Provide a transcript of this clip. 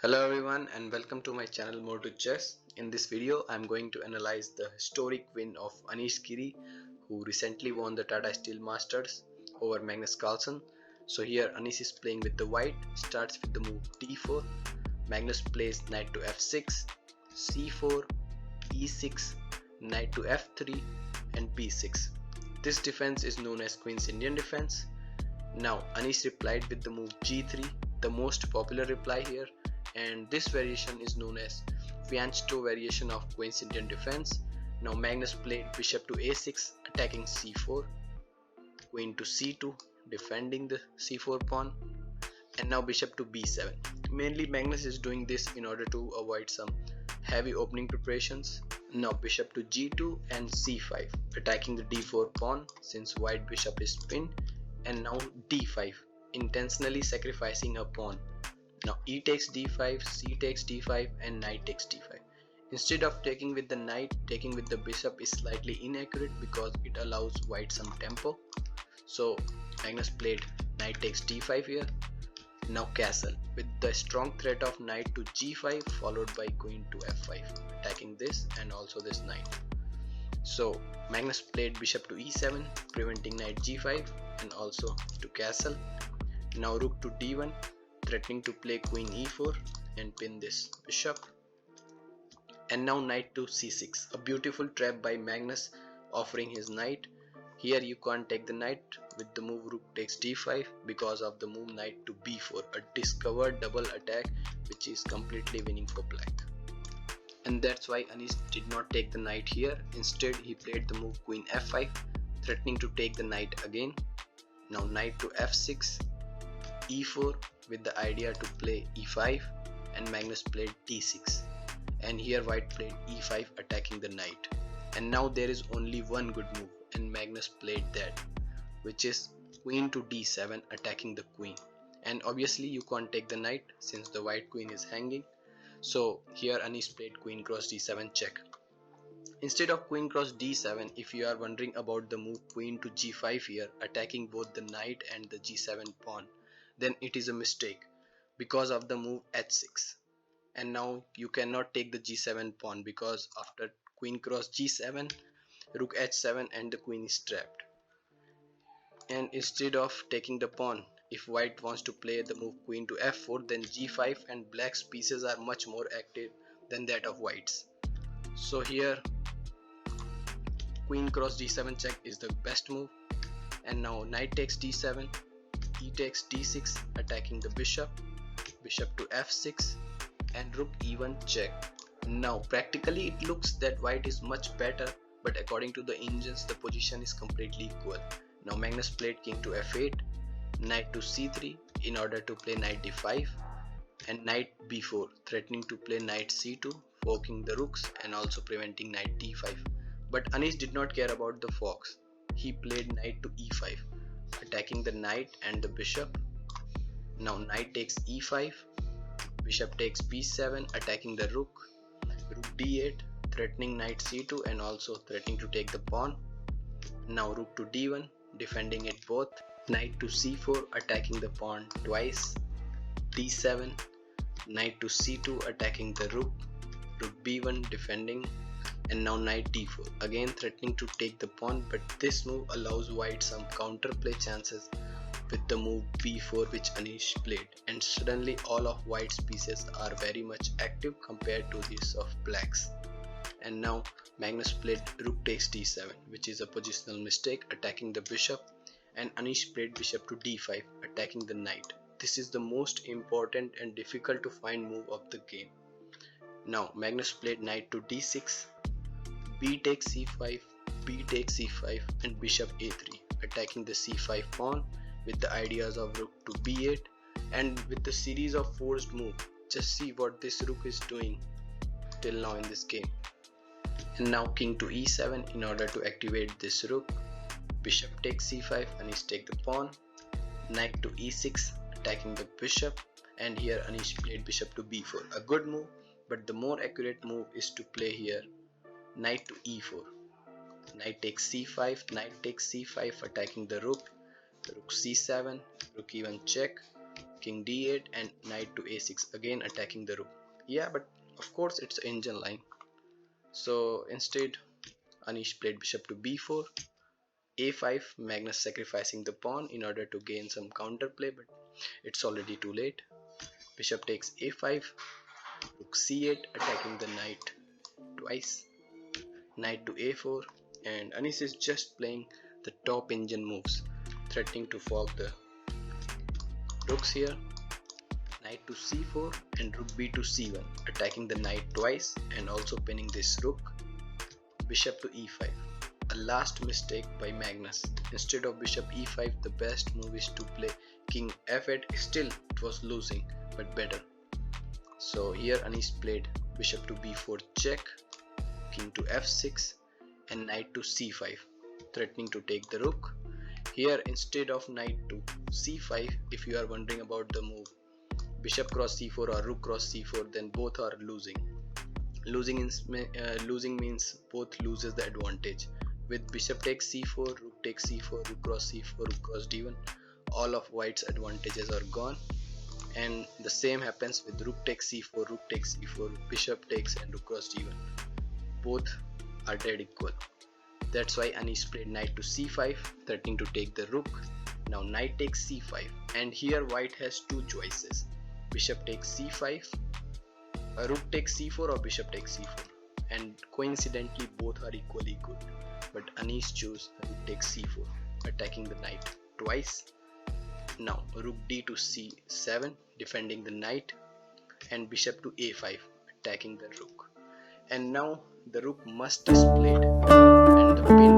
Hello everyone and welcome to my channel More to Chess. In this video I am going to analyze the historic win of Anish Giri, who recently won the Tata Steel Masters over Magnus Carlsen. So here Anish is playing with the white, starts with the move d4, Magnus plays knight to f6, c4, e6, knight to f3 and b6. This defense is known as Queen's Indian defense. Now Anish replied with the move g3, the most popular reply here, and this variation is known as Agianst variation of Queen's Indian defense. Now Magnus played bishop to a6 attacking c4, queen to c2 defending the c4 pawn, and now bishop to b7. Mainly Magnus is doing this in order to avoid some heavy opening preparations. Now bishop to g2 and c5 attacking the d4 pawn since white bishop is pinned, and now d5 intentionally sacrificing a pawn. Now e takes d5, c takes d5 and knight takes d5. Instead of taking with the knight, taking with the bishop is slightly inaccurate because it allows white some tempo. So Magnus played knight takes d5 here. Now castle with the strong threat of knight to g5 followed by queen to f5 attacking this and also this knight. So Magnus played bishop to e7 preventing knight g5 and also to castle. Now rook to d1 threatening to play queen e4 and pin this bishop, and now knight to c6, a beautiful trap by Magnus offering his knight. Here you can't take the knight with the move rook takes d5 because of the move knight to b4, a discovered double attack which is completely winning for black. And that's why Anish did not take the knight here. Instead he played the move queen f5 threatening to take the knight again. Now knight to f6, e4 with the idea to play e5, and Magnus played d6, and here white played e5 attacking the knight. And now there is only one good move and Magnus played that, which is queen to d7 attacking the queen, and obviously you can't take the knight since the white queen is hanging. So here Anish played queen cross d7 check. Instead of queen cross d7, if you are wondering about the move queen to g5 here attacking both the knight and the g7 pawn, then it is a mistake because of the move h6. And now you cannot take the g7 pawn because after queen cross g7, rook h7 and the queen is trapped. And instead of taking the pawn, if white wants to play the move queen to f4, then g5 and black's pieces are much more active than that of white's. So here queen cross d7 check is the best move, and now knight takes d7, e takes d6 attacking the bishop, bishop to f6 and rook e1 check. Now practically it looks that white is much better, but according to the engines the position is completely equal. Now Magnus played king to f8, knight to c3 in order to play knight d5, and knight b4 threatening to play knight c2 forking the rooks and also preventing knight d5. But Anish did not care about the forks. He played knight to e5 attacking the knight and the bishop. Now knight takes e5, bishop takes b7 attacking the rook, rook d8 threatening knight c2 and also threatening to take the pawn. Now rook to d1 defending it both, knight to c4 attacking the pawn twice, d7, knight to c2 attacking the rook, rook b1 defending, and now knight d4 again threatening to take the pawn, but this move allows white some counterplay chances with the move b4 which Anish played, and suddenly all of white's pieces are very much active compared to these of black's. And now Magnus played rook takes d7, which is a positional mistake attacking the bishop, and Anish played bishop to d5 attacking the knight. This is the most important and difficult to find move of the game. Now Magnus played knight to d6, b takes c5, b takes c5 and bishop a3 attacking the c5 pawn with the ideas of rook to b8, and with the series of forced move. Just see what this rook is doing till now in this game. And now king to e7 in order to activate this rook, bishop takes c5 and Anish take the pawn, knight to e6 attacking the bishop, and here Anish played bishop to b4, a good move, but the more accurate move is to play here knight to e4, knight takes c5, knight takes c5 attacking the rook, rook c7, rook e1 check, king d8 and knight to a6, again attacking the rook. Yeah, but of course it's engine line. So instead Anish played bishop to b4, a5, Magnus sacrificing the pawn in order to gain some counterplay, but it's already too late. Bishop takes a5, rook c8, attacking the knight twice, knight to a4, and Anish is just playing the top engine moves, threatening to fork the rooks here. Knight to c4 and rook b to c1, attacking the knight twice and also pinning this rook. Bishop to e5, a last mistake by Magnus. Instead of bishop e5, the best move is to play king f8. Still it was losing, but better. So here Anish played bishop to b4 check, king to f6 and knight to c5, threatening to take the rook. Here instead of knight to c5, if you are wondering about the move bishop cross c4 or rook cross c4, then both are losing. Losing means both loses the advantage. With bishop takes c4, rook takes c4, rook cross c4, rook cross d1, all of white's advantages are gone. And the same happens with rook takes c4, rook takes c4, bishop takes and rook cross d1. Both are dead equal. That's why Anish played knight to c5, threatening to take the rook. Now knight takes c5, and here white has two choices: bishop takes c5, rook takes c4, or bishop takes c4. And coincidentally both are equally good, but Anish chose rook takes c4, attacking the knight twice. Now rook d to c7, defending the knight, and bishop to a5, attacking the rook. And now the rook must is played, and the pin